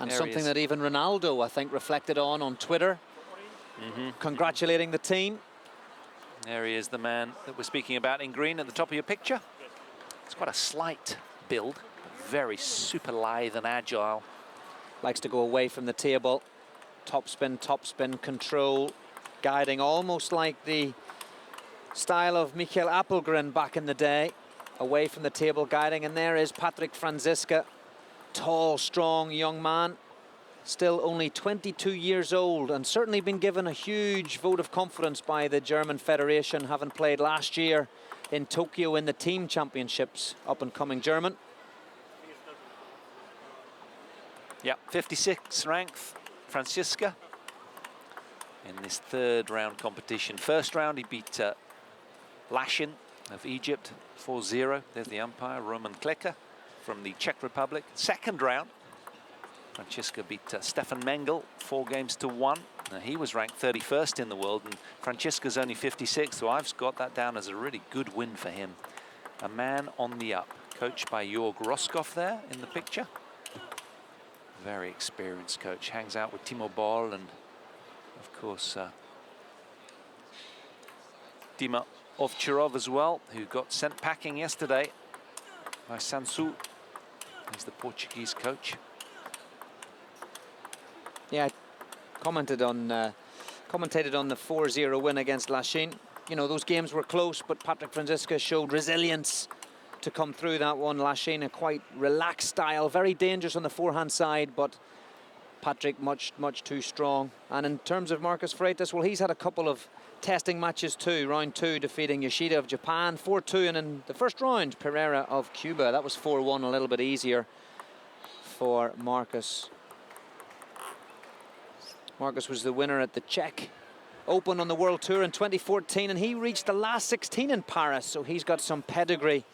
And something that even Ronaldo, I think, reflected on Twitter, congratulating the team. There he is, the man that we're speaking about in green at the top of your picture. It's quite a slight build, but very super lithe and agile. Likes to go away from the table. Top spin, control, guiding almost like the style of Michael Appelgren back in the day. Away from the table, guiding, and there is Patrick Franziska. Tall, strong young man, still only 22 years old, and certainly been given a huge vote of confidence by the German Federation, having played last year in Tokyo in the team championships. Up and coming German. Yeah, 56 ranked Franziska in this third round competition. First round he beat Lashin of Egypt 4-0. There's the umpire, Roman Klecker from the Czech Republic. Second round, Franziska beat Stefan Mengel 4-1. Now, he was ranked 31st in the world, and Franziska's only 56, so I've got that down as a really good win for him. A man on the up, coached by Jörg Roskopf there in the picture. Very experienced coach, hangs out with Timo Boll and, of course, Dima Ovcharov as well, who got sent packing yesterday by Sansu. He's the Portuguese coach. Yeah, commentated on the 4-0 win against Lashin. You know, those games were close, but Patrick Franziska showed resilience to come through that one. Lashin, a quite relaxed style, very dangerous on the forehand side, but Patrick much too strong. And in terms of Marcus Freitas, well, he's had a couple of testing matches too. Round 2, defeating Yoshida of Japan 4-2, and in the first round, Pereira of Cuba. That was 4-1, a little bit easier for Marcus. Marcus was the winner at the Czech Open on the World Tour in 2014, and he reached the last 16 in Paris, so he's got some pedigree,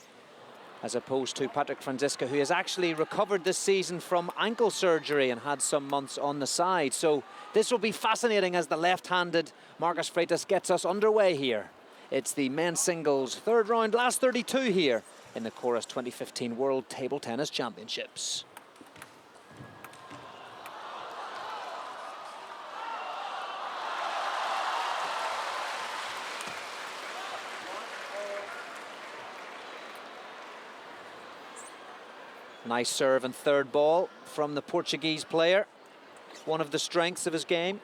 as opposed to Patrick Franziska, who has actually recovered this season from ankle surgery and had some months on the side. So this will be fascinating as the left-handed Marcus Freitas gets us underway here. It's the men's singles third round, last 32 here in the Chorus 2015 World Table Tennis Championships. Nice serve and third ball from the Portuguese player. One of the strengths of his game.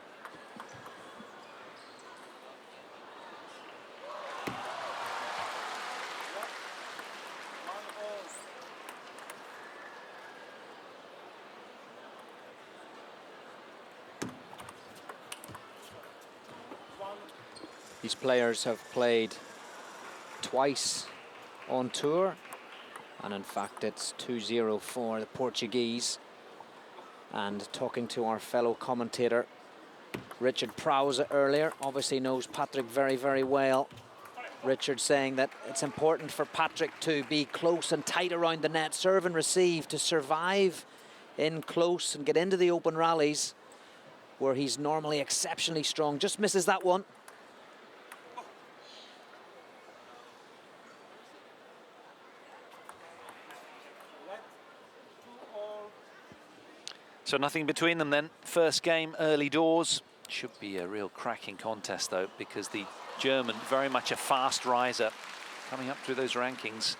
These players have played twice on tour. And in fact, it's 2-0 for the Portuguese. And talking to our fellow commentator, Richard Prowse, earlier, obviously knows Patrick very, very well. Richard saying that it's important for Patrick to be close and tight around the net, serve and receive, to survive in close and get into the open rallies where he's normally exceptionally strong. Just misses that one. So nothing between them then. First game, early doors. Should be a real cracking contest though, because the German, very much a fast riser, coming up through those rankings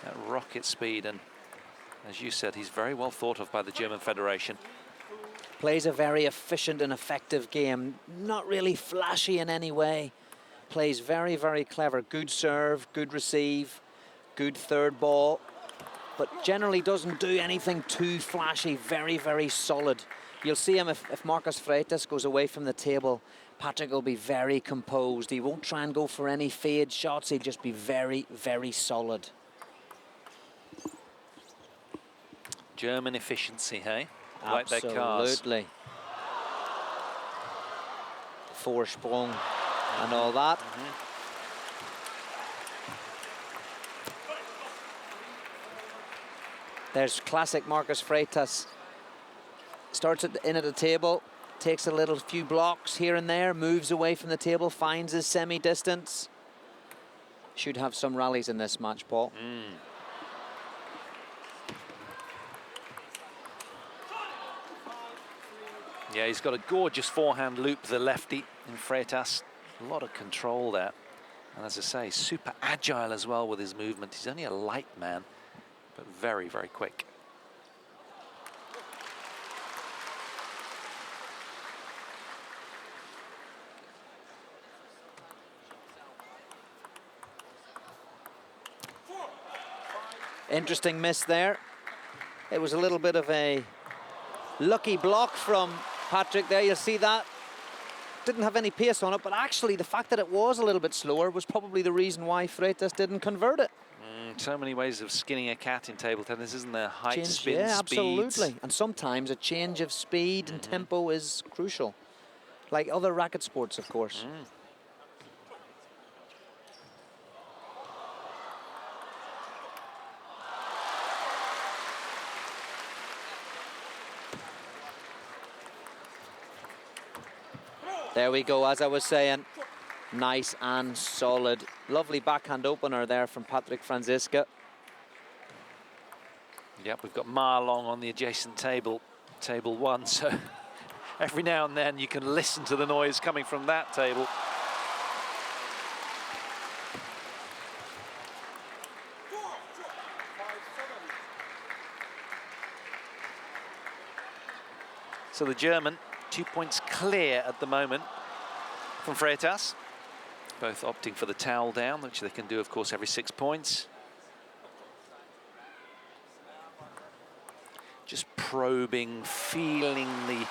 at rocket speed. And as you said, he's very well thought of by the German Federation. Plays a very efficient and effective game. Not really flashy in any way. Plays very, very clever. Good serve, good receive, good third ball. But generally doesn't do anything too flashy. Very, very solid. You'll see him if Marcus Freitas goes away from the table, Patrick will be very composed. He won't try and go for any fade shots. He'll just be very, very solid. German efficiency, hey? Absolutely. Like their cars. Absolutely. Vorsprung and all that. There's classic Marcus Freitas. Starts in at the table, takes a few blocks here and there, moves away from the table, finds his semi-distance. Should have some rallies in this match, Paul. Yeah, he's got a gorgeous forehand loop, the lefty in Freitas. A lot of control there. And as I say, super agile as well with his movement. He's only a light man, but very, very quick. Interesting miss there. It was a little bit of a lucky block from Patrick there. You'll see that. Didn't have any pace on it, but actually the fact that it was a little bit slower was probably the reason why Freitas didn't convert it. So many ways of skinning a cat in table tennis, isn't there? Height, spin, yeah, speeds. absolutely. And sometimes a change of speed and tempo is crucial, like other racket sports, of course. There we go, as I was saying, nice and solid. Lovely backhand opener there from Patrick Franziska. Yep, we've got Ma Long on the adjacent table, table 1, so every now and then you can listen to the noise coming from that table. So the German, 2 points clear at the moment from Freitas. Both opting for the towel down, which they can do, of course, every 6 points. Just probing, feeling the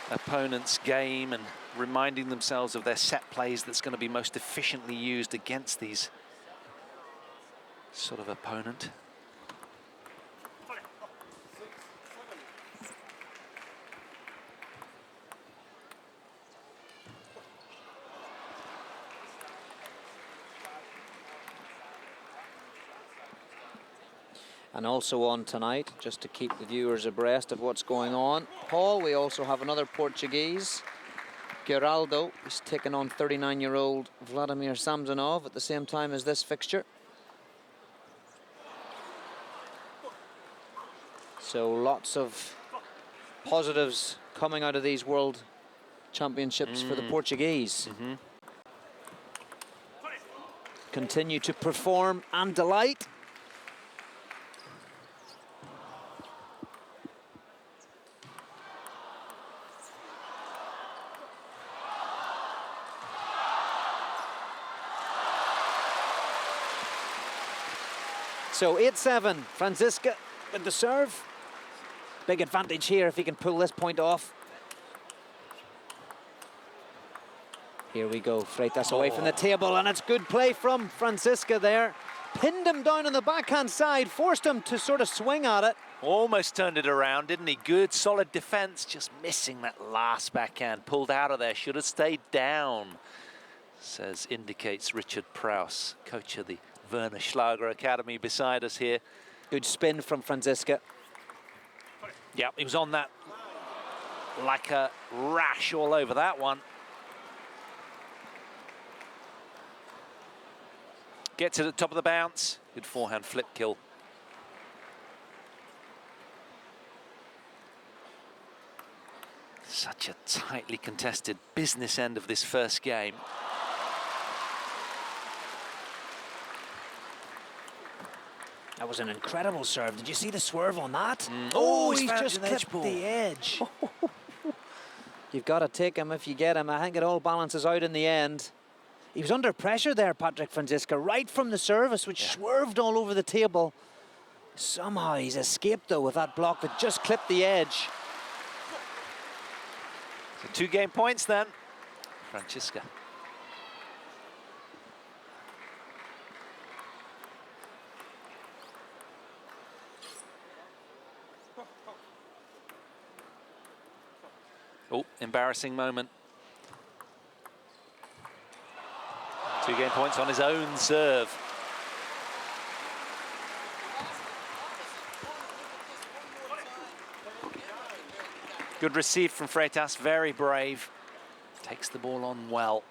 opponent's game and reminding themselves of their set plays that's going to be most efficiently used against these sort of opponent. And also on tonight, just to keep the viewers abreast of what's going on, Paul, we also have another Portuguese, Geraldo. He's taking on 39-year-old Vladimir Samsonov at the same time as this fixture. So lots of positives coming out of these World Championships for the Portuguese. Continue to perform and delight. So 8-7, Franziska with the serve. Big advantage here if he can pull this point off. Here we go, Freitas away from the table, and it's good play from Franziska there. Pinned him down on the backhand side, forced him to sort of swing at it. Almost turned it around, didn't he? Good, solid defense, just missing that last backhand. Pulled out of there, should have stayed down, indicates Richard Prowse, coach of the Werner Schlager Academy beside us here. Good spin from Franziska. Yeah, he was on that like a rash all over that one. Gets it at the top of the bounce. Good forehand flip kill. Such a tightly contested business end of this first game. That was an incredible serve. Did you see the swerve on that? Oh, he's just clipped the edge. You've got to take him if you get him. I think it all balances out in the end. He was under pressure there, Patrick Franziska, right from the service, which swerved all over the table. Somehow he's escaped, though, with that block that just clipped the edge. So 2 game points then, Franziska. Oh, embarrassing moment. 2 game points on his own serve. Good receive from Freitas, very brave. Takes the ball on well.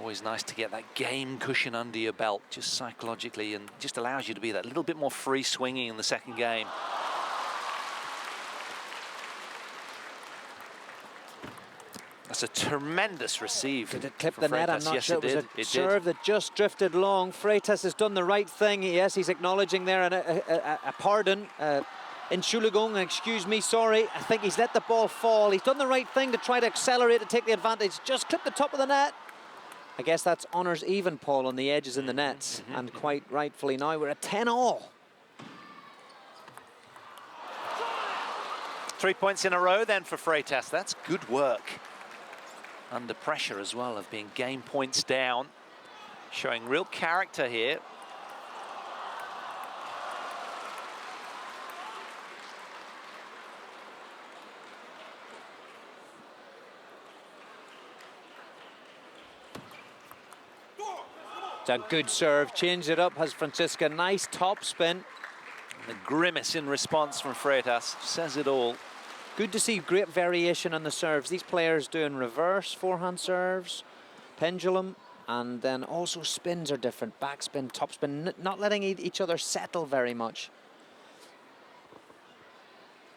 Always nice to get that game cushion under your belt, just psychologically, and just allows you to be that little bit more free swinging in the second game. That's a tremendous receive. Did it clip the net? I'm not sure. It was a serve that just drifted long. Freitas has done the right thing. Yes, he's acknowledging there a pardon. Entschuldigung, excuse me, sorry. I think he's let the ball fall. He's done the right thing to try to accelerate to take the advantage. Just clip the top of the net. I guess that's honours even, Paul, on the edges in the nets. And quite rightfully now we're at 10-all. 3 points in a row then for Freitas. That's good work. Under pressure as well of being game points down. Showing real character here. It's a good serve. Changed it up, has FRANZISKA. Nice top spin. The grimace in response from Freitas says it all. Good to see great variation on the serves. These players doing reverse forehand serves, pendulum, and then also spins are different. Backspin, topspin, not letting each other settle very much.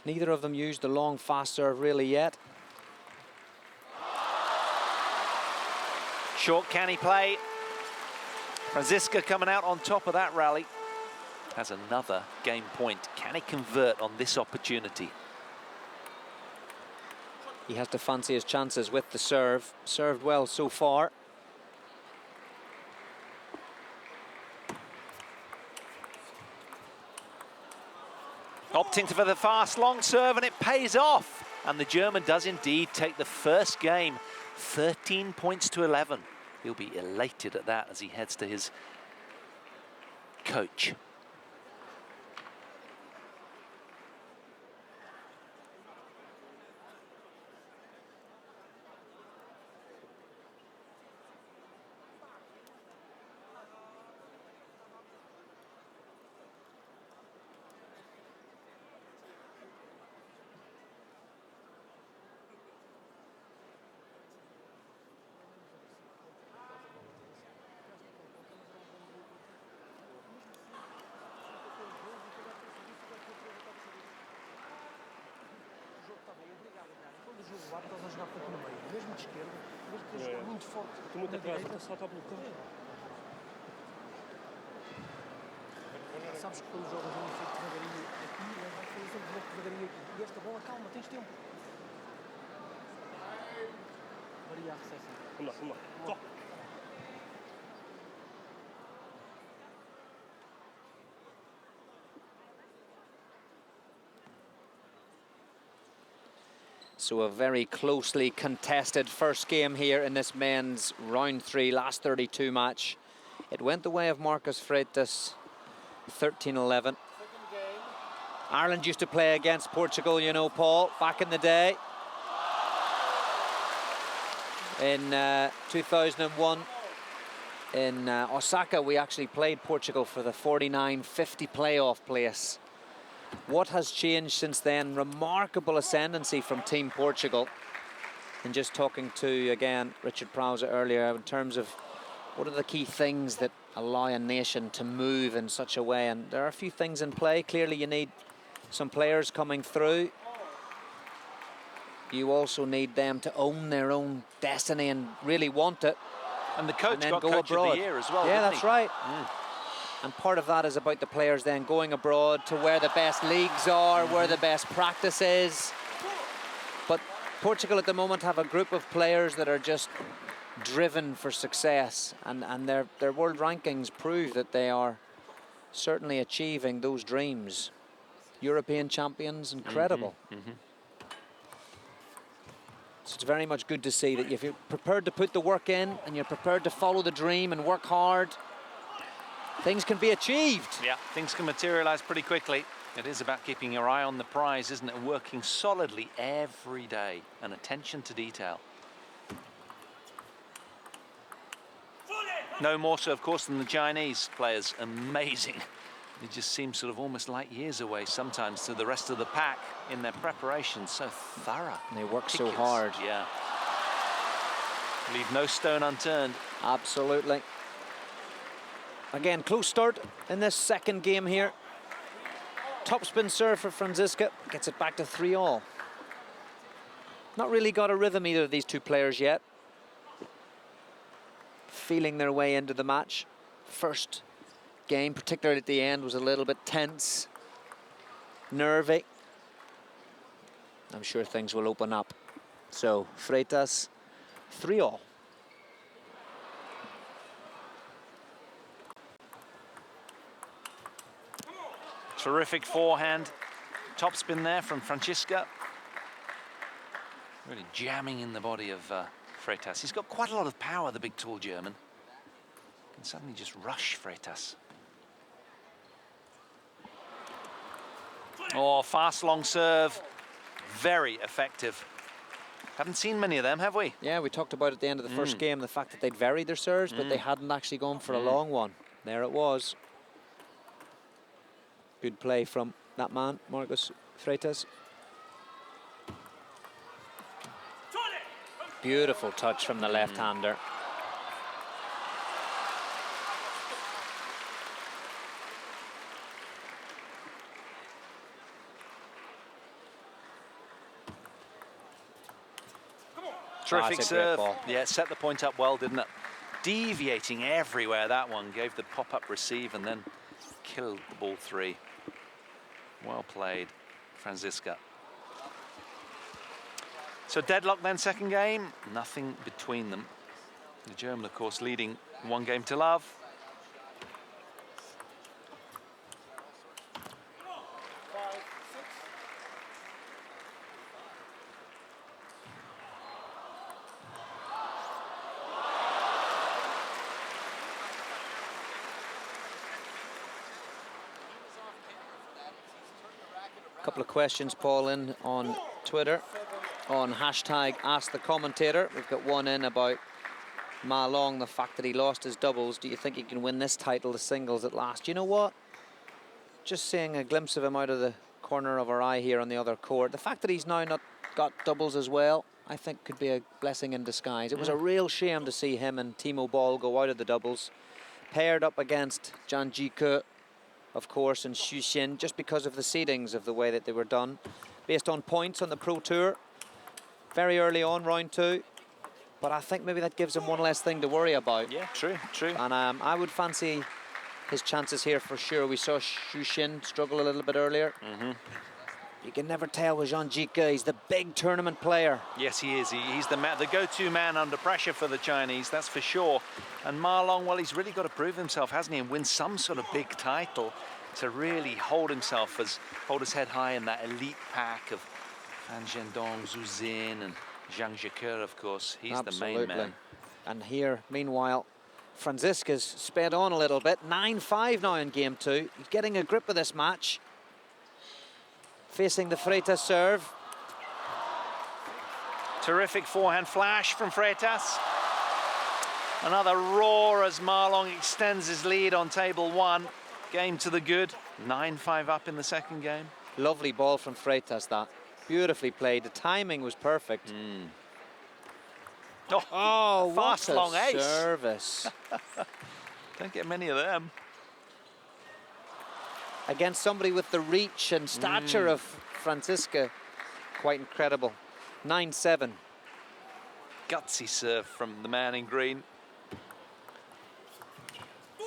Neither of them used the long fast serve really yet. Short canny play. FRANZISKA coming out on top of that rally. Has another game point. Can he convert on this opportunity? He has to fancy his chances with the serve. Served well so far. Opting for the fast long serve, and it pays off. And the German does indeed take the first game, 13 points to 11. He'll be elated at that as he heads to his coach. Estás a jogar pouco no meio, mesmo de esquerda, mesmo que jogar muito forte na direita, só está bloqueado. Sabes que quando jogas um efeito devagarinho aqui, ele vai fazer um bloco devagarinho aqui. E esta bola, calma, tens tempo. Varia a recepção. Vamos lá, toca. So a very closely contested first game here in this men's round 3, last 32 match. It went the way of Marcus Freitas, 13-11. Ireland used to play against Portugal, you know, Paul, back in the day. In 2001, in Osaka, we actually played Portugal for the 49-50 playoff place. What has changed since then? Remarkable ascendancy from Team Portugal. And just talking to, again, Richard Prowse earlier in terms of what are the key things that allow a nation to move in such a way. And there are a few things in play. Clearly, you need some players coming through. You also need them to own their own destiny and really want it. And the coach and then got go coach abroad. of the year as well, Yeah, didn't that's he? right. And part of that is about the players then going abroad to where the best leagues are, where the best practice is. But Portugal at the moment have a group of players that are just driven for success, and their world rankings prove that they are certainly achieving those dreams. European champions, incredible. So it's very much good to see that if you're prepared to put the work in and you're prepared to follow the dream and work hard, things can be achieved. Yeah, things can materialize pretty quickly. It is about keeping your eye on the prize, isn't it? And working solidly every day, and attention to detail. No more so, of course, than the Chinese players. Amazing. It just seems sort of almost like years away sometimes to the rest of the pack in their preparation. So thorough. And they work so hard. Yeah. Leave no stone unturned. Absolutely. Again, close start in this second game here. Topspin serve for Franziska. Gets it back to 3-all. Not really got a rhythm either of these two players yet. Feeling their way into the match. First game, particularly at the end, was a little bit tense, nervy. I'm sure things will open up. So, Freitas, 3-all. Terrific forehand. Topspin there from Franziska. Really jamming in the body of Freitas. He's got quite a lot of power, the big, tall German. Can suddenly just rush Freitas. Oh, fast, long serve. Very effective. Haven't seen many of them, have we? Yeah, we talked about at the end of the first game the fact that they'd varied their serves, but they hadn't actually gone for a long one. There it was. Good play from that man, Marcus Freitas. Beautiful touch from the left-hander. Terrific that's a great serve. ball. Yeah, it set the point up well, didn't it? Deviating everywhere, that one. Gave the pop-up receive and then killed the ball 3. Well played, Franziska. So deadlock then, second game. Nothing between them. The German, of course, leading 1-0. Couple of questions, Paul, in on Twitter on hashtag Ask the Commentator. We've got one in about Ma Long, the fact that he lost his doubles. Do you think he can win this title, the singles, at last? You know what? Just seeing a glimpse of him out of the corner of our eye here on the other court. The fact that he's now not got doubles as well, I think could be a blessing in disguise. It was a real shame to see him and Timo Boll go out of the doubles. Paired up against Zhang Jike, of course, and Xu Xin, just because of the seedings of the way that they were done. Based on points on the Pro Tour. Very early on, round 2. But I think maybe that gives him one less thing to worry about. Yeah, true, true. And I would fancy his chances here for sure. We saw Xu Xin struggle a little bit earlier. You can never tell with Zhang Jike. He's the big tournament player. Yes, he is. He's the go-to man under pressure for the Chinese, that's for sure. And Ma Long, well, he's really got to prove himself, hasn't he, and win some sort of big title to really hold himself, hold his head high in that elite pack of Fan Zhendong, Zhu Xin, and Zhang Jike, of course. He's Absolutely. the main man. And here, meanwhile, Franziska's sped on a little bit. 9-5 now in game 2. He's getting a grip of this match. Facing the Freitas serve. Terrific forehand flash from Freitas. Another roar as Ma Long extends his lead on table 1. Game to the good. 9-5 up in the second game. Lovely ball from Freitas, that. Beautifully played. The timing was perfect. Oh, fast, what a long ace. service. Don't get many of them. Against somebody with the reach and stature of Franziska. Quite incredible. 9-7. Gutsy serve from the man in green.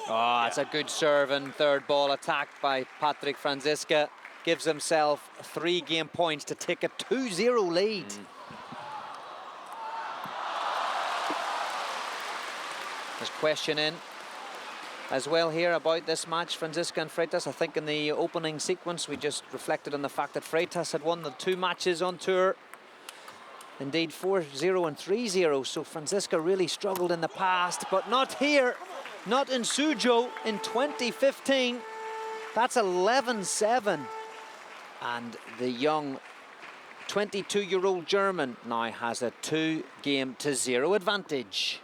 Oh, it's a good serve, and third ball attacked by Patrick Franziska. Gives himself 3 game points to take a 2-0 lead. There's question in as well here about this match, Franziska and Freitas. I think in the opening sequence we just reflected on the fact that Freitas had won the 2 matches on tour. Indeed, 4-0 and 3-0, so Franziska really struggled in the past, but not here, not in Suzhou in 2015. That's 11-7. And the young 22-year-old German now has a 2-0 advantage.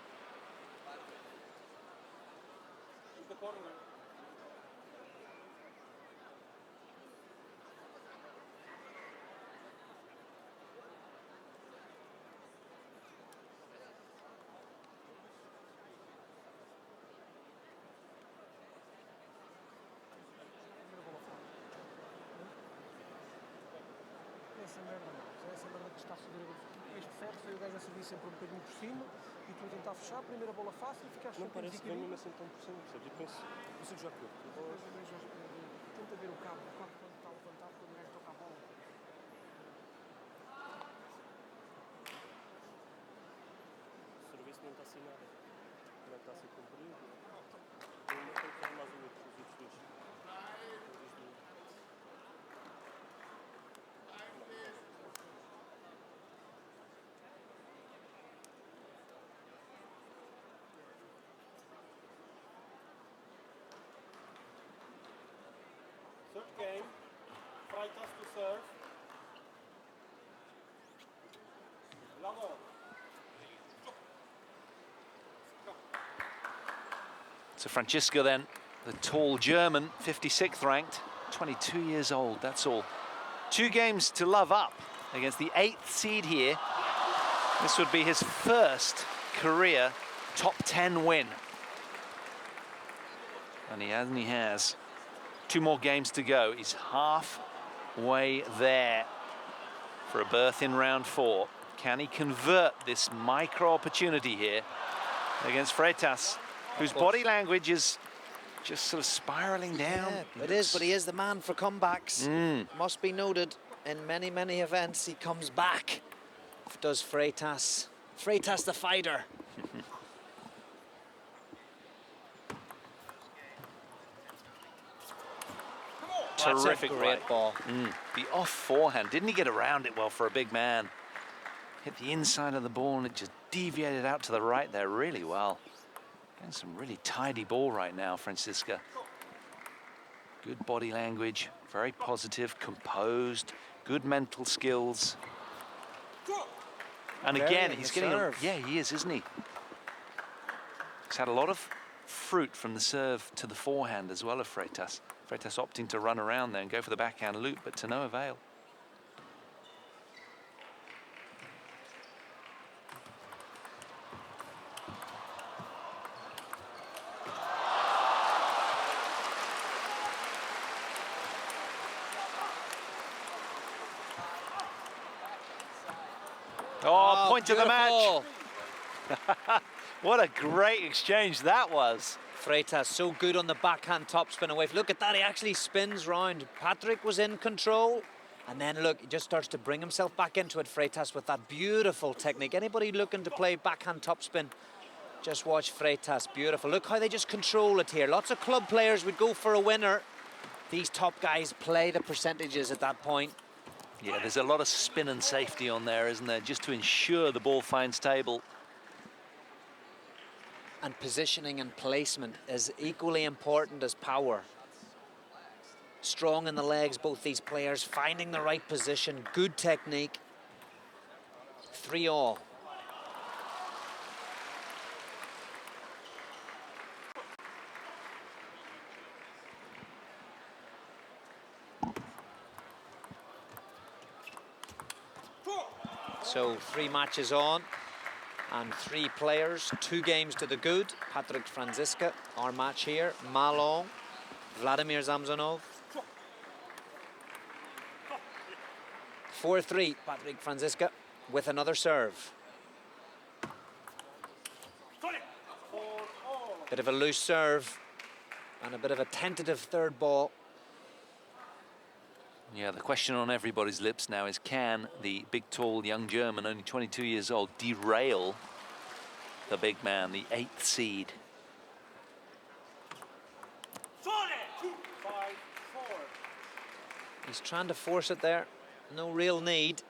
essa merda não. É essa merda que está a fazer agora. Este ferro foi o gajo a servir sempre um bocadinho por cima e tu a tentar fechar, primeira bola fácil e ficaste Não sempre parece que vem mesmo assim tão por cima, percebes? Eu penso, consigo jogar curto. Tenta ver o cabo quando está levantado, quando o gajo toca a bola. O serviço não está assim nada. Não está assim comprido. Tem que fazer mais um outro, os outros dois. Third game, Freitas to serve. Lange. So Franziska then, the tall German, 56th ranked, 22 years old, that's all. 2 games to love up against the 8th seed here. This would be his first career top 10 win. And he has 2 more games to go. He's halfway there for a berth in round 4. Can he convert this micro opportunity here against Freitas, whose body language is just sort of spiraling down? Yeah, it is, but he is the man for comebacks. Must be noted, in many, many events, he comes back. Does Freitas. Freitas the fighter. Terrific That's a great ball. The off forehand, didn't he get around it well for a big man? Hit the inside of the ball and it just deviated out to the right there really well. Getting some really tidy ball right now, Franziska. Good body language, very positive, composed, good mental skills. And Very again, in he's the getting serve. yeah, he is, isn't he? He's had a lot of fruit from the serve to the forehand as well of Freitas. Freitas opting to run around there and go for the backhand loop, but to no avail. Oh, point of the match. What a great exchange that was. Freitas so good on the backhand topspin away. Look at that, he actually spins round. Patrick was in control. And then look, he just starts to bring himself back into it, Freitas, with that beautiful technique. Anybody looking to play backhand topspin, just watch Freitas, beautiful. Look how they just control it here. Lots of club players would go for a winner. These top guys play the percentages at that point. Yeah, there's a lot of spin and safety on there, isn't there? Just to ensure the ball finds table. And positioning and placement is equally important as power. Strong in the legs, both these players, finding the right position, good technique. 3-all. So 3 matches on and 3 players, 2 games to the good. Patrick Franziska, our match here. Malong, Vladimir Zamzonov. 4-3, Patrick Franziska with another serve. Bit of a loose serve and a bit of a tentative third ball. Yeah, the question on everybody's lips now is, can the big, tall, young German, only 22 years old, derail the big man, the 8th seed? He's trying to force it there. No real need.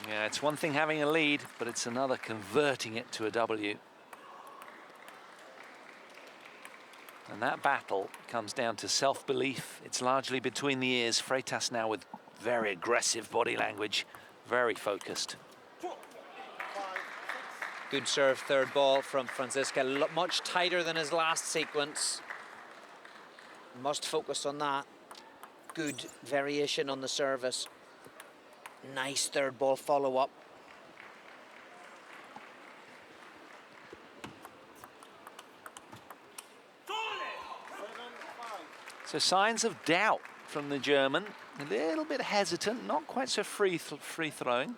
Yeah, it's one thing having a lead, but it's another converting it to a W. And that battle comes down to self-belief. It's largely between the ears. Freitas now with very aggressive body language, very focused. Good serve, third ball from Franziska. Much tighter than his last sequence. Must focus on that. Good variation on the service. Nice third ball follow-up. So signs of doubt from the German. A little bit hesitant, not quite so free throwing.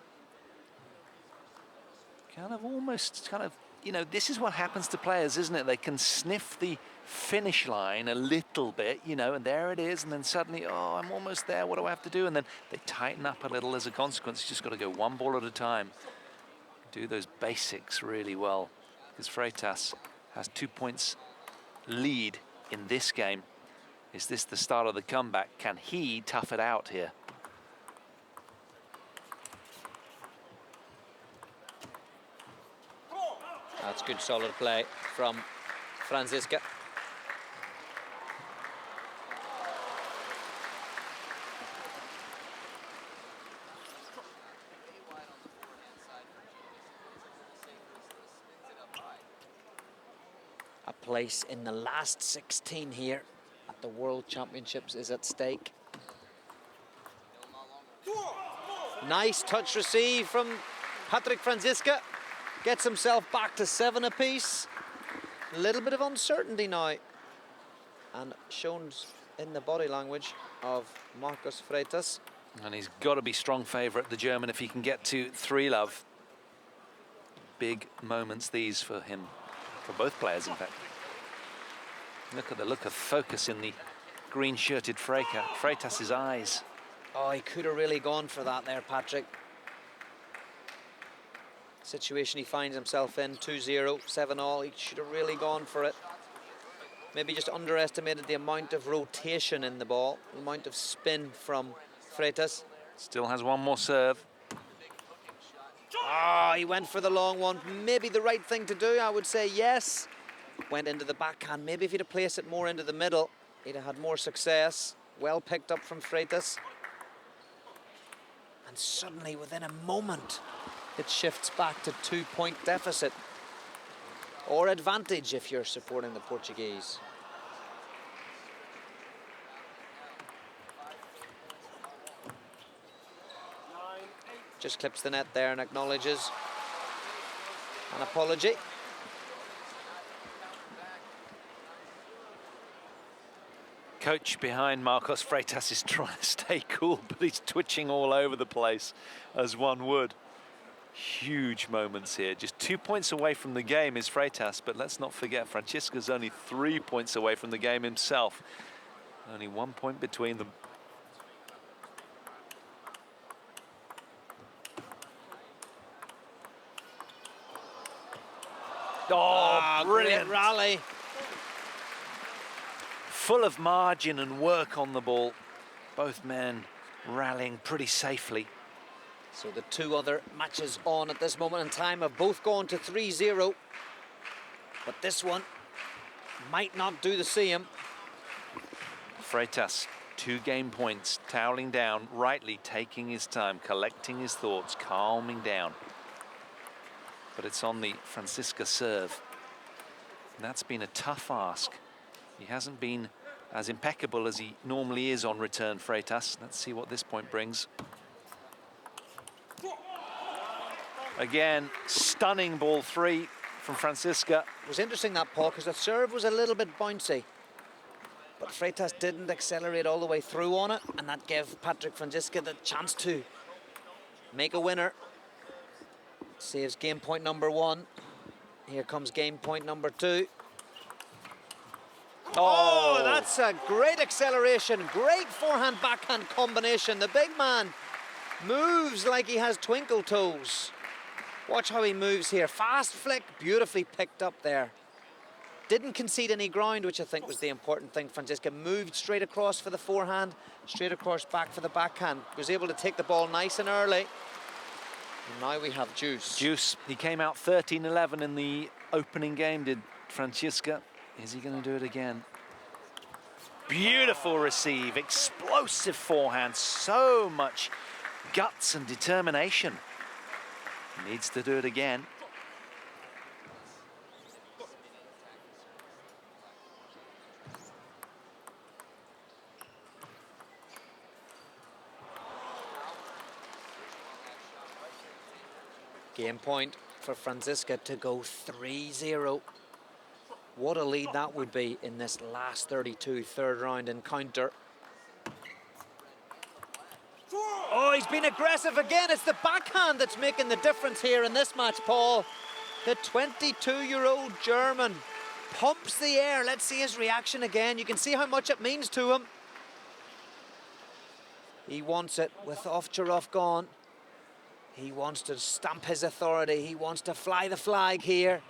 Almost, you know, this is what happens to players, isn't it? They can sniff the finish line a little bit, you know, and there it is, and then suddenly, oh, I'm almost there, what do I have to do? And then they tighten up a little as a consequence. You just got to go one ball at a time. Do those basics really well, because Freitas has 2 points lead in this game. Is this the start of the comeback? Can he tough it out here? That's good solid play from FRANZISKA. A place in the last 16 here at the World Championships is at stake. Nice touch receive from Patrik Franziska. Gets himself back to 7 apiece. A little bit of uncertainty now. And shown in the body language of Marcus Freitas. And he's got to be strong favourite, the German, if he can get to 3-love. Big moments these for him, for both players, in fact. Look at the look of focus in the green-shirted Freitas' eyes. Oh, he could have really gone for that there, Patrick. Situation he finds himself in, 2-0, 7-all. He should have really gone for it. Maybe just underestimated the amount of rotation in the ball, the amount of spin from Freitas. Still has one more serve. Ah, he went for the long one. Maybe the right thing to do, I would say yes. Went into the backhand. Maybe if he'd have placed it more into the middle, he'd have had more success. Well picked up from Freitas. And suddenly, within a moment, it shifts back to 2-point deficit. Or advantage if you're supporting the Portuguese. Just clips the net there and acknowledges an apology. Coach behind Marcos Freitas is trying to stay cool, but he's twitching all over the place, as one would. Huge moments here. Just 2 points away from the game is Freitas, but let's not forget Francisca's only 3 points away from the game himself. Only 1 point between them. Oh, brilliant rally. Full of margin and work on the ball. Both men rallying pretty safely. So the 2 other matches on at this moment in time have both gone to 3-0. But this one might not do the same. Freitas, 2 game points, toweling down, rightly taking his time, collecting his thoughts, calming down. But it's on the FRANZISKA serve. And that's been a tough ask. He hasn't been as impeccable as he normally is on return, Freitas. Let's see what this point brings. Again, stunning ball 3 from FRANZISKA. It was interesting, that, Paul, because the serve was a little bit bouncy. But Freitas didn't accelerate all the way through on it, and that gave Patrik Franziska the chance to make a winner. Saves game point number 1. Here comes game point number 2. Oh, that's a great acceleration. Great forehand-backhand combination. The big man moves like he has twinkle toes. Watch how he moves here. Fast flick, beautifully picked up there. Didn't concede any ground, which I think was the important thing. FRANZISKA moved straight across for the forehand, straight across back for the backhand. Was able to take the ball nice and early. And now we have Juice. Juice, he came out 13-11 in the opening game, did FRANZISKA. Is he going to do it again? Beautiful receive, explosive forehand, so much guts and determination. Needs to do it again. Game point for FRANZISKA to go 3-0. What a lead that would be in this last 32 third round encounter. Oh, he's been aggressive again. It's the backhand that's making the difference here in this match, Paul. The 22-year-old German pumps the air. Let's see his reaction again. You can see how much it means to him. He wants it with Ovtcharov gone. He wants to stamp his authority. He wants to fly the flag here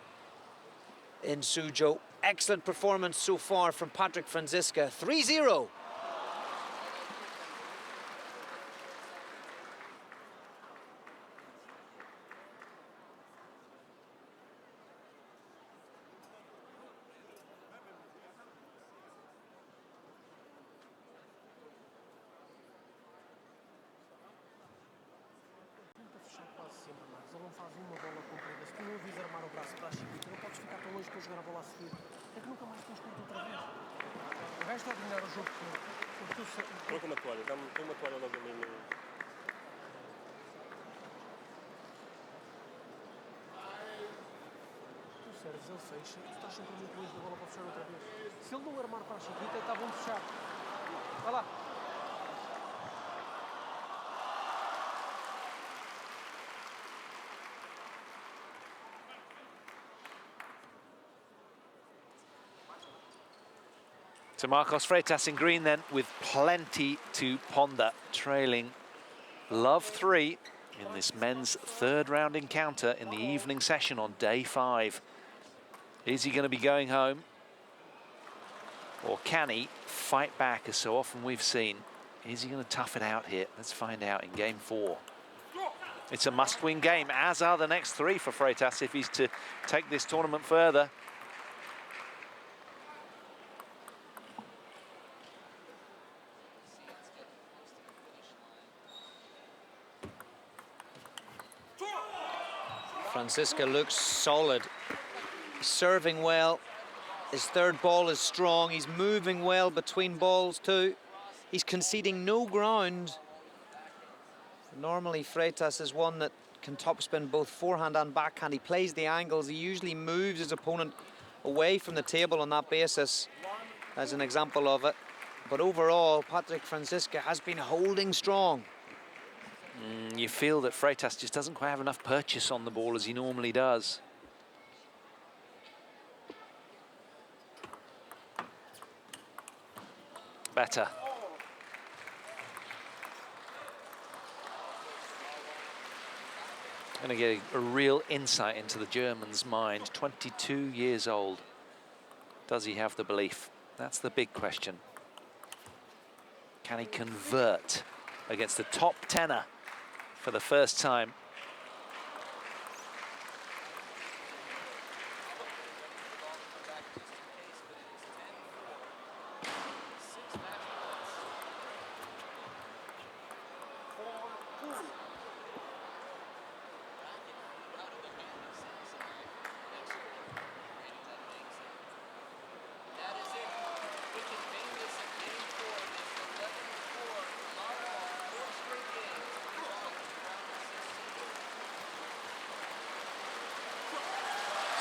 in Suzhou. Excellent performance so far from Patryk Franziska. 3-0. Tenta fechar quase sempre, mas ele não faz uma bola comprida. Se tu não vis armar o braço para a chiquita, não podes ficar tão longe para jogar a bola a seguir. É que nunca mais tens conta outra vez. O gajo está a dominar o jogo todo. Porque tu Coloca uma toalha, põe uma toalha logo ali no... serves, ele fecha e tu estás sempre muito longe da bola para fechar outra vez. Se ele não armar para a chiquita, está bom de fechar. Vai lá. So Marcos Freitas in green then, with plenty to ponder, trailing love 3 in this men's third round encounter in the evening session on day 5. Is he going to be going home? Or can he fight back, as so often we've seen? Is he going to tough it out here? Let's find out in game 4. It's a must-win game, as are the next 3 for Freitas if he's to take this tournament further. Franziska looks solid. He's serving well. His third ball is strong. He's moving well between balls too. He's conceding no ground. Normally Freitas is one that can topspin both forehand and backhand. He plays the angles. He usually moves his opponent away from the table on that basis, as an example of it. But overall, Patryk Franziska has been holding strong. You feel that Freitas just doesn't quite have enough purchase on the ball as he normally does. Better. Going to get a real insight into the German's mind. 22 years old. Does he have the belief? That's the big question. Can he convert against the top tenor for the first time?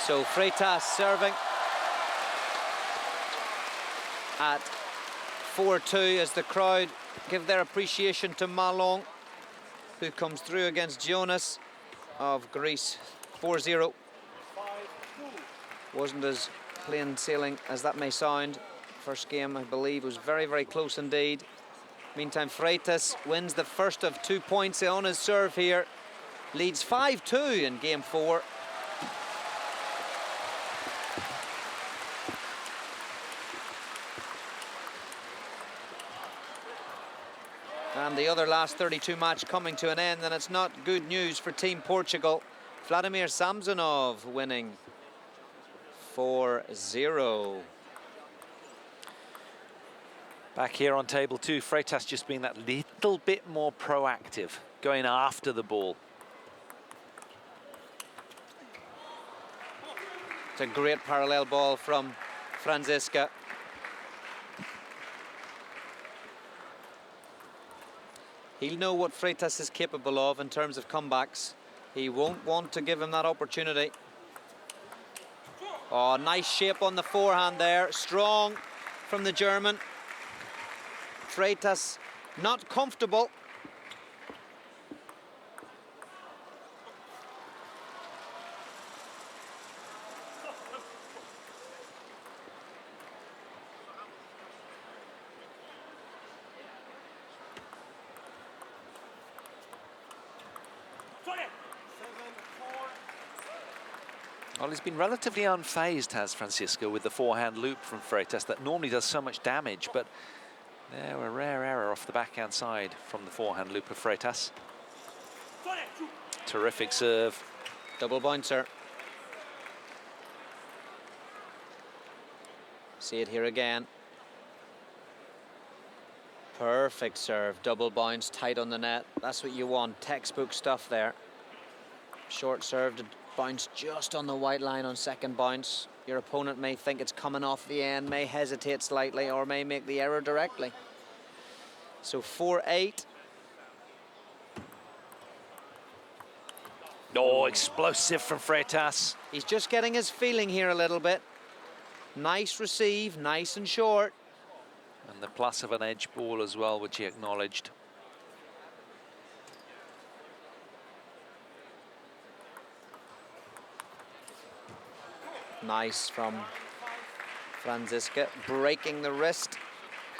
So Freitas serving at 4-2 as the crowd give their appreciation to Malong, who comes through against Jonas of Greece. 4-0. Wasn't as plain sailing as that may sound. First game, I believe, was very, very close indeed. Meantime, Freitas wins the first of 2 points on his serve here. Leads 5-2 in game 4. And the other last 32 match coming to an end, and it's not good news for Team Portugal. Vladimir Samsonov winning 4-0. Back here on table 2, Freitas just being that little bit more proactive, going after the ball. It's a great parallel ball from Franziska. He'll know what Freitas is capable of in terms of comebacks. He won't want to give him that opportunity. Oh, nice shape on the forehand there. Strong from the German. Freitas not comfortable. Well, he's been relatively unfazed, has Francisco, with the forehand loop from Freitas that normally does so much damage, but there a rare error off the backhand side from the forehand loop of Freitas. Terrific serve. Double bouncer. See it here again. Perfect serve, double bounce, tight on the net. That's what you want, textbook stuff there. Short serve to bounce just on the white line on second bounce. Your opponent may think it's coming off the end, may hesitate slightly, or may make the error directly. So 4-8. Oh, explosive from Freitas. He's just getting his feeling here a little bit. Nice receive, nice and short. And the plus of an edge ball as well, which he acknowledged. Nice from Franziska, breaking the wrist.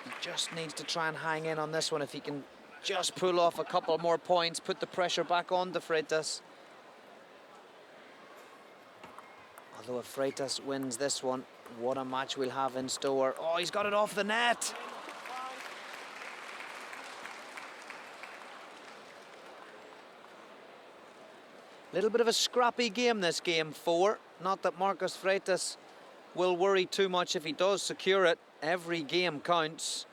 He just needs to try and hang in on this one. If he can just pull off a couple more points, put the pressure back on the Freitas. Although if Freitas wins this one, what a match we'll have in store. Oh, he's got it off the net. Little bit of a scrappy game, this game 4. Not that Marcus Freitas will worry too much if he does secure it. Every game counts.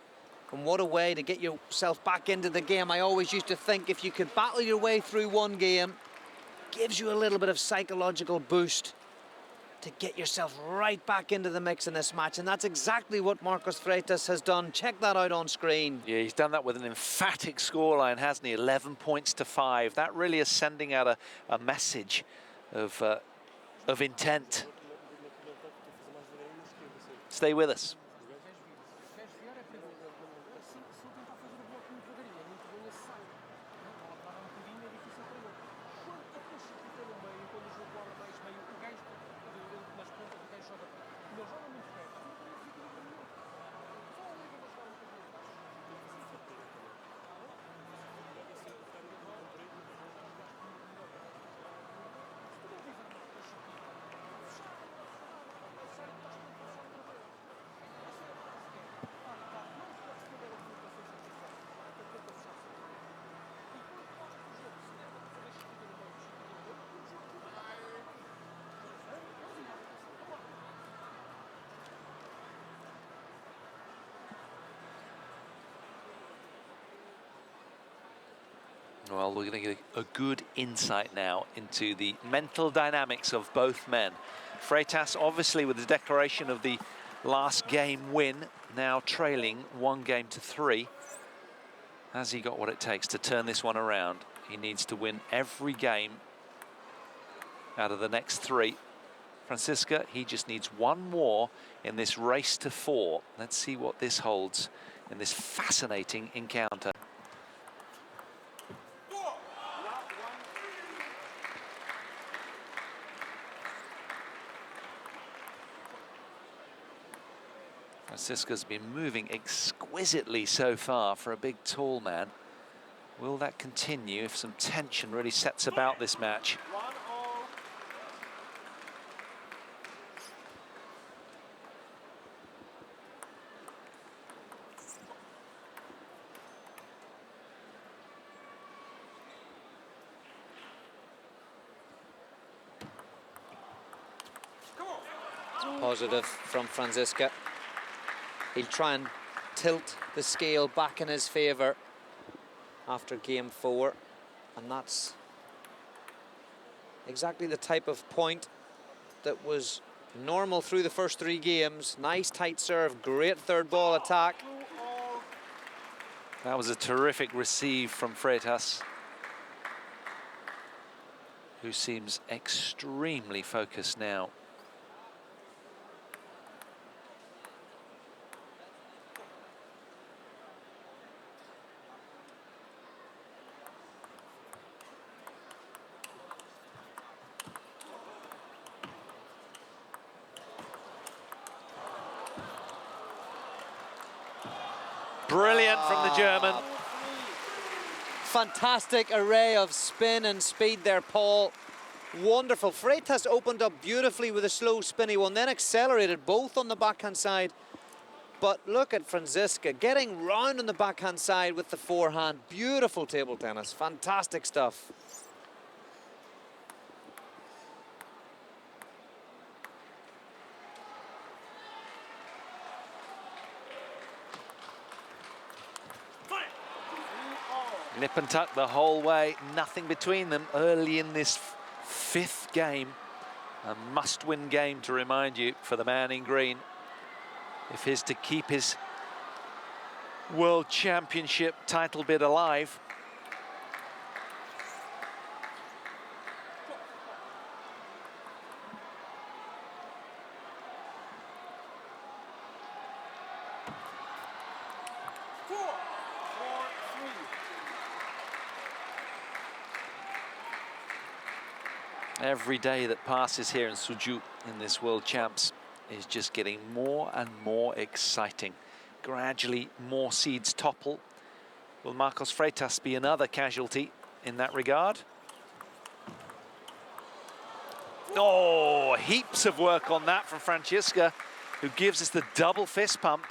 And what a way to get yourself back into the game. I always used to think if you could battle your way through one game, gives you a little bit of psychological boost to get yourself right back into the mix in this match. And that's exactly what Marcus Freitas has done. Check that out on screen. Yeah, he's done that with an emphatic scoreline, hasn't he? 11 points to 5. That really is sending out a message of intent. Stay with us. Well, we're going to get a good insight now into the mental dynamics of both men. Freitas, obviously, with the declaration of the last game win, now trailing 1-3. Has he got what it takes to turn this one around? He needs to win every game out of the next 3. Franziska, he just needs one more in this race to 4. Let's see what this holds in this fascinating encounter. Franziska's been moving exquisitely so far for a big, tall man. Will that continue if some tension really sets about this match? Positive from Franziska. He'll try and tilt the scale back in his favour after game 4, and that's exactly the type of point that was normal through the first 3 games. Nice tight serve, great third ball attack. That was a terrific receive from Freitas, who seems extremely focused now. Brilliant from the German. Fantastic array of spin and speed there, Paul. Wonderful. Freitas opened up beautifully with a slow spinny one, then accelerated both on the backhand side. But look at FRANZISKA getting round on the backhand side with the forehand. Beautiful table tennis. Fantastic stuff. Nip and tuck the whole way, nothing between them early in this fifth game. A must-win game, to remind you, for the man in green, if he's to keep his World Championship title bid alive. Every day that passes here in Suju in this World Champs is just getting more and more exciting. Gradually, more seeds topple. Will Marcos Freitas be another casualty in that regard? Oh, heaps of work on that from FRANZISKA, who gives us the double fist pump.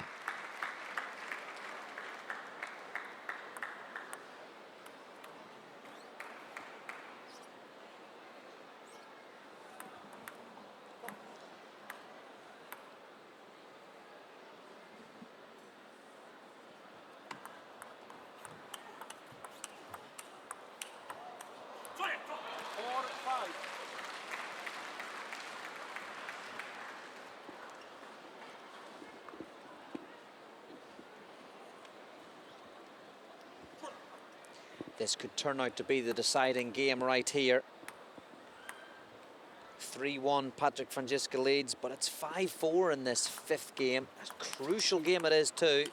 This could turn out to be the deciding game right here. 3-1, Patrick FRANZISKA leads, but it's 5-4 in this fifth game. A crucial game it is too.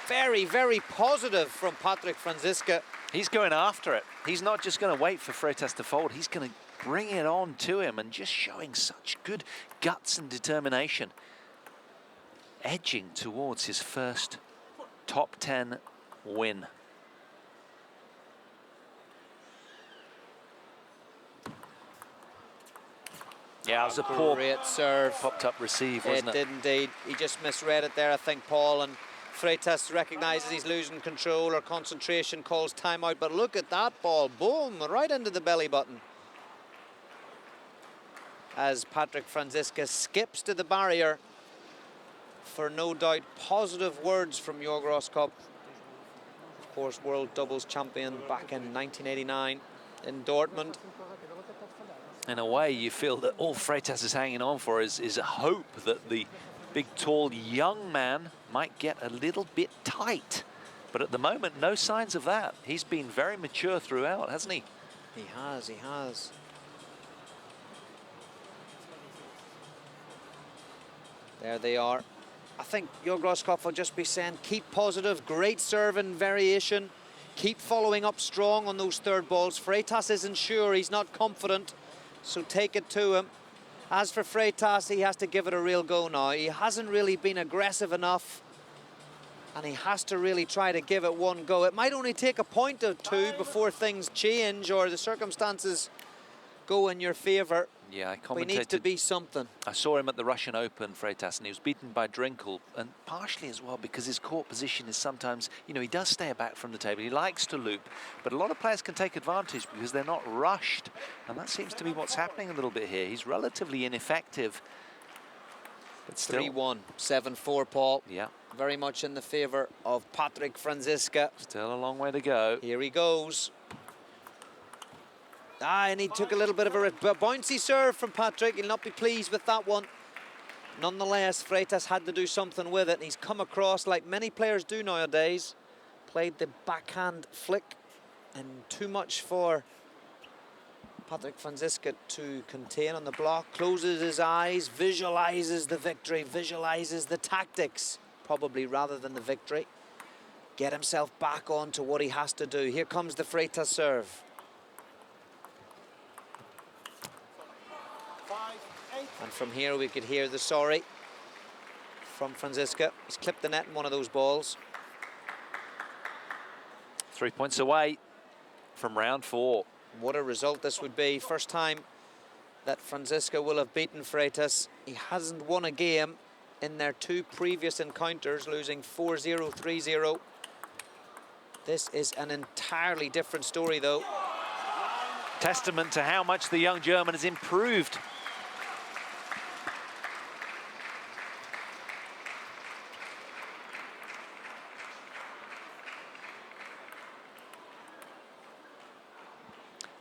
Very, very positive from Patrick FRANZISKA. He's going after it. He's not just going to wait for Freitas to fold. He's going to bring it on to him and just showing such good guts and determination. Edging towards his first top 10 win. Yeah, it was a poor Great serve. popped up receive, wasn't it? It did indeed. He just misread it there, I think, Paul, and Freitas recognises he's losing control or concentration, calls timeout, but look at that ball, boom, right into the belly button. As Patrick FRANZISKA skips to the barrier for no doubt positive words from Jörg Roskopf. Of course, world doubles champion back in 1989 in Dortmund. In a way, you feel that all Freitas is hanging on for is a hope that the big, tall, young man might get a little bit tight. But at the moment, no signs of that. He's been very mature throughout, hasn't he? He has, he has. There they are. I think Jörg Roskopf will just be saying, keep positive, great serve and variation. Keep following up strong on those third balls. Freitas isn't sure, he's not confident, so take it to him. As for Freitas, he has to give it a real go now. He hasn't really been aggressive enough, and he has to really try to give it one go. It might only take a point or two before things change or the circumstances go in your favour. Yeah, I But it needs to be something. I saw him at the Russian Open, Freitas, and he was beaten by Drinkel, and partially as well because his court position is sometimes, you know, he does stay back from the table. He likes to loop, but a lot of players can take advantage because they're not rushed, and that seems to be what's happening a little bit here. He's relatively ineffective, but still. 3-1, 7-4, Paul. Yeah. Very much in the favour of Patrick FRANZISKA. Still a long way to go. Here he goes. And he took a little bit of a bouncy serve from Patrick. He'll not be pleased with that one. Nonetheless, Freitas had to do something with it. He's come across, like many players do nowadays, played the backhand flick, and too much for Patrick FRANZISKA to contain on the block. Closes his eyes, visualises the victory, visualises the tactics, probably rather than the victory. Get himself back on to what he has to do. Here comes the Freitas serve. And from here we could hear the sorry from Franziska. He's clipped the net in one of those balls. 3 points away from round 4. What a result this would be. First time that Franziska will have beaten Freitas. He hasn't won a game in their 2 previous encounters, losing 4-0, 3-0. This is an entirely different story, though. Testament to how much the young German has improved.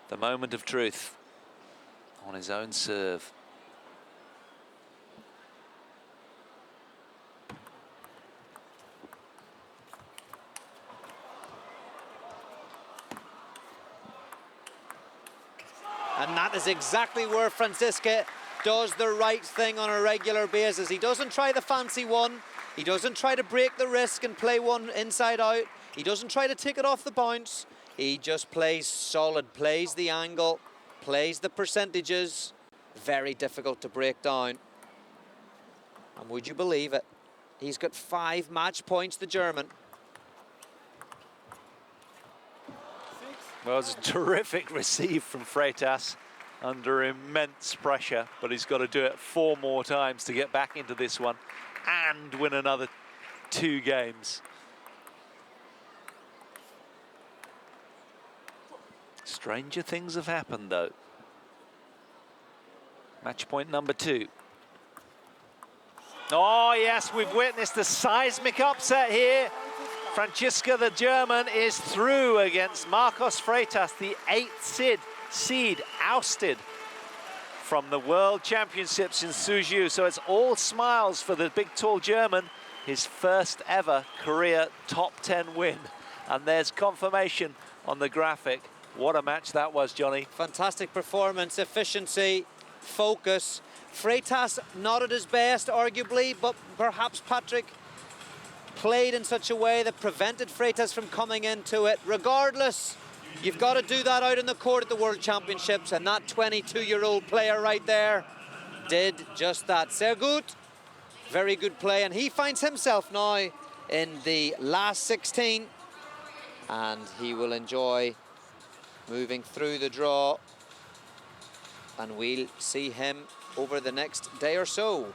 The moment of truth on his own serve. And that is exactly where Franziska does the right thing on a regular basis. He doesn't try the fancy one. He doesn't try to break the risk and play one inside out. He doesn't try to take it off the bounce. He just plays solid, plays the angle, plays the percentages. Very difficult to break down. And would you believe it? He's got 5 match points, the German. Well, it's a terrific receive from Freitas under immense pressure, but he's got to do it 4 more times to get back into this one and win another 2 games. Stranger things have happened, though. Match point number 2. Oh, yes, we've witnessed a seismic upset here. Franziska, the German, is through against Marcos Freitas, the 8th seed, ousted from the World Championships in Suzhou. So it's all smiles for the big, tall German, his first ever career top 10 win. And there's confirmation on the graphic. What a match that was, Johnny. Fantastic performance, efficiency, focus. Freitas not at his best, arguably, but perhaps Patrick played in such a way that prevented Freitas from coming into it. Regardless, you've got to do that out in the court at the World Championships, and that 22-year-old player right there did just that. Sehr gut, very good play, and he finds himself now in the last 16, and he will enjoy moving through the draw, and we'll see him over the next day or so.